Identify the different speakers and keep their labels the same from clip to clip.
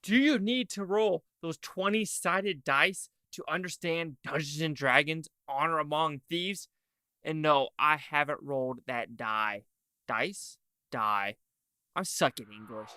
Speaker 1: Do you need to roll those 20-sided dice to understand Dungeons and Dragons Honor Among Thieves? And no, I haven't rolled that die. Dice? Die. I suck at English.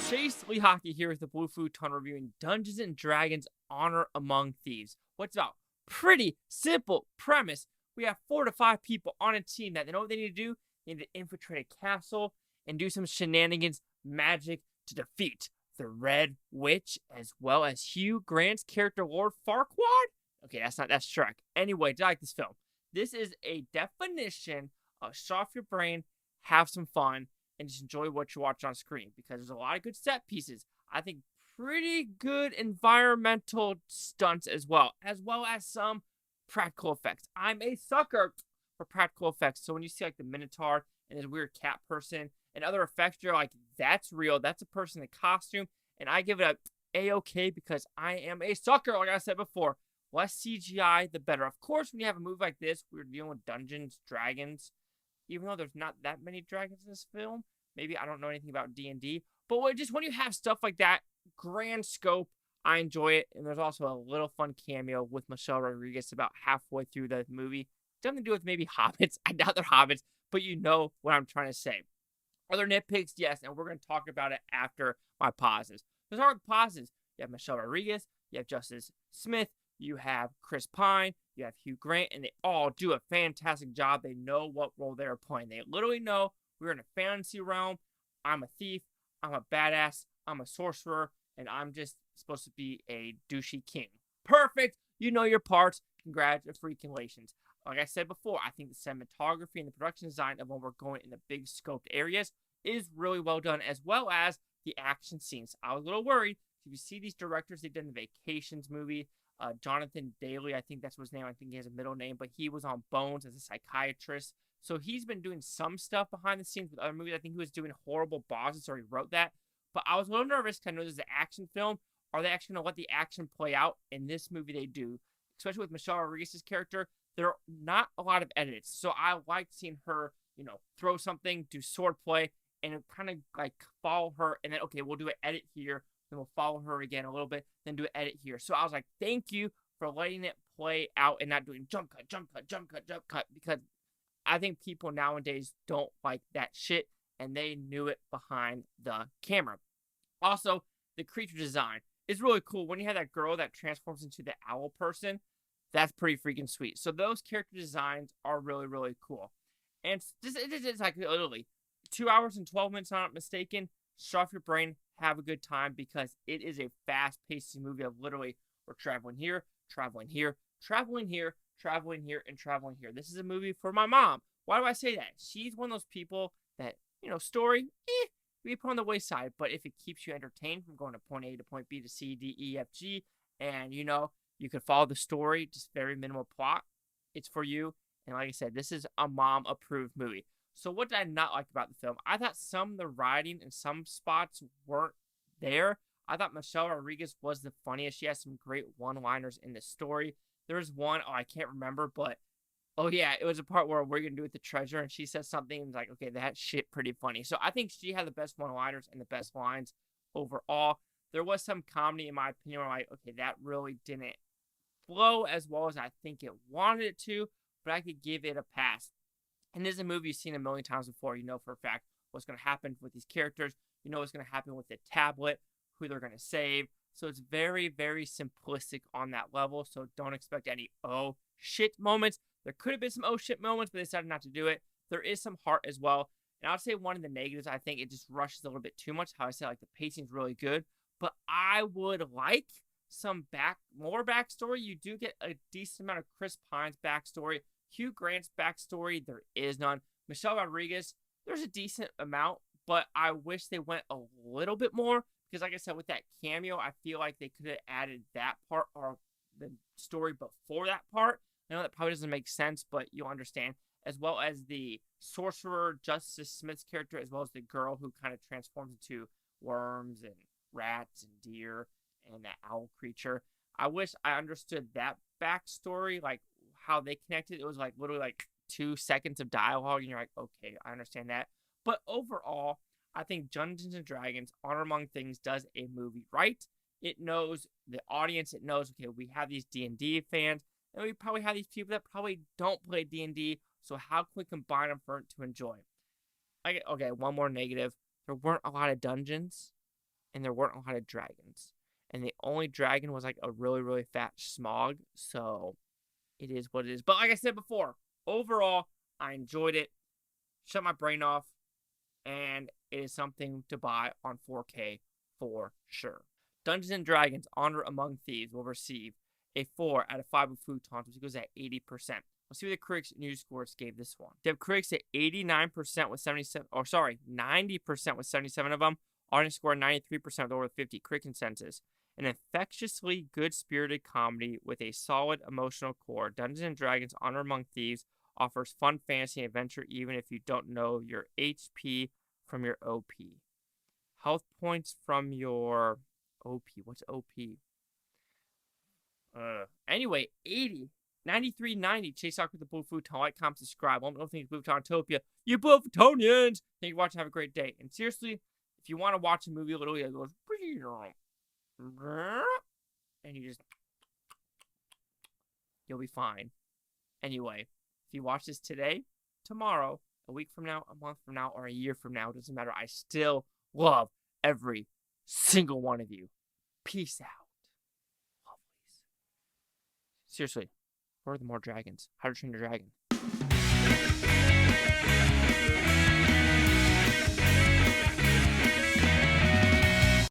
Speaker 1: Chase Lee Hockey here with the Blue Futon reviewing Dungeons and Dragons Honor Among Thieves. What's about? Pretty simple premise. We have 4 to 5 people on a team that they know what they need to do. They need to infiltrate a castle and do some shenanigans, magic to defeat the Red Witch, as well as Hugh Grant's character Lord Farquaad. Okay, that's Shrek. Anyway, do you like this film? This is a definition of shut off your brain, have some fun, and just enjoy what you watch on screen, because there's a lot of good set pieces. I think pretty good environmental stunts as well as some practical effects. I'm a sucker for practical effects. So when you see like the Minotaur and this weird cat person and other effects, you're like, that's real. That's a person in costume. And I give it a A-okay because I am a sucker, like I said before. Less CGI, the better. Of course, when you have a movie like this, we're dealing with Dungeons, Dragons. Even though there's not that many dragons in this film, maybe I don't know anything about D&D, but when you have stuff like that, grand scope, I enjoy it. And there's also a little fun cameo with Michelle Rodriguez about halfway through the movie. Something to do with maybe hobbits. I doubt they're hobbits, but you know what I'm trying to say. Are there nitpicks? Yes, and we're going to talk about it after my pauses. Let's start with the pauses. You have Michelle Rodriguez, you have Justice Smith, you have Chris Pine, you have Hugh Grant, and they all do a fantastic job. They know what role they're playing. They literally know we're in a fantasy realm. I'm a thief. I'm a badass. I'm a sorcerer. And I'm just supposed to be a douchey king. Perfect. You know your parts. Congratulations. Like I said before, I think the cinematography and the production design of when we're going in the big scoped areas is really well done, as well as the action scenes. I was a little worried. If you see these directors, they've done the Vacations movie. Jonathan Daley, I think that's his name. I think he has a middle name, but he was on Bones as a psychiatrist. So he's been doing some stuff behind the scenes with other movies. I think he was doing Horrible Bosses, or he wrote that. But I was a little nervous because I know this is an action film. Are they actually going to let the action play out? In this movie, they do. Especially with Michelle Rodriguez's character, there are not a lot of edits. So I liked seeing her, throw something, do sword play, and kind of like follow her. And then, okay, we'll do an edit here. Then we'll follow her again a little bit, then do an edit here. So I was like, thank you for letting it play out and not doing jump cut, jump cut, jump cut, jump cut, because I think people nowadays don't like that shit, and they knew it behind the camera. Also, the creature design is really cool. When you have that girl that transforms into the owl person, that's pretty freaking sweet. So those character designs are really, really cool. And it's like literally 2 hours and 12 minutes, if I'm not mistaken. Shut off your brain, have a good time, because it is a fast-paced movie of literally we're traveling here, traveling here, traveling here, traveling here, and traveling here. This is a movie for my mom. Why do I say that? She's one of those people that, story, we put on the wayside, but if it keeps you entertained from going to point A to point B to C, D, E, F, G, and, you can follow the story, just very minimal plot, it's for you. And like I said, this is a mom-approved movie. So what did I not like about the film? I thought some of the writing and some spots weren't there. I thought Michelle Rodriguez was the funniest. She has some great one-liners in the story. There was one, I can't remember, but, oh yeah, it was a part where we're going to do with the treasure, and she says something like, okay, that shit pretty funny. So I think she had the best one-liners and the best lines overall. There was some comedy, in my opinion, where I'm like, okay, that really didn't flow as well as I think it wanted it to, but I could give it a pass. And this is a movie you've seen a million times before. You know for a fact what's going to happen with these characters. You know what's going to happen with the tablet, who they're going to save. So it's very, very simplistic on that level. So don't expect any oh shit moments. There could have been some oh shit moments, but they decided not to do it. There is some heart as well. And I would say one of the negatives, I think it just rushes a little bit too much. How I say, like, the pacing's really good. But I would like some more backstory. You do get a decent amount of Chris Pine's backstory. Hugh Grant's backstory, there is none. Michelle Rodriguez, there's a decent amount, but I wish they went a little bit more, because like I said, with that cameo, I feel like they could have added that part or the story before that part. I know that probably doesn't make sense, but you'll understand. As well as the sorcerer, Justice Smith's character, as well as the girl who kind of transforms into worms and rats and deer and that owl creature. I wish I understood that backstory, like how they connected. It was like literally like 2 seconds of dialogue, and you're like, okay, I understand that. But overall, I think Dungeons and Dragons: Honor Among Things does a movie right. It knows the audience. It knows, okay, we have these D&D fans, and we probably have these people that probably don't play D&D. So how can we combine them for it to enjoy? Okay, one more negative. There weren't a lot of dungeons, and there weren't a lot of dragons. And the only dragon was like a really, really fat smog. So it is what it is. But like I said before, overall, I enjoyed it. Shut my brain off. And it is something to buy on 4K for sure. Dungeons and Dragons: Honor Among Thieves will receive a 4 out of 5 with Futons, which goes at 80%. Let's see what the critics' news scores gave this one. They have critics at 89% with 77, 90% with 77 of them. Audience score 93% with over 50. Critic consensus: an infectiously good-spirited comedy with a solid emotional core. Dungeons and Dragons: Honor Among Thieves offers fun fantasy and adventure even if you don't know your HP from your OP. Health points from your OP. What's OP? Anyway, 80. 93.90. Chase Talk with the Blue Futon. Like, comment, subscribe. One more thing, Blue Futontopia. You Blue Futonians! Thank you for watching. Have a great day. And seriously, if you want to watch a movie literally, it goes, and you'll be fine. Anyway, if you watch this today, tomorrow, a week from now, a month from now, or a year from now, it doesn't matter. I still love every single one of you. Peace out. Lovelies. Seriously, where are the more dragons? How to Train Your Dragon?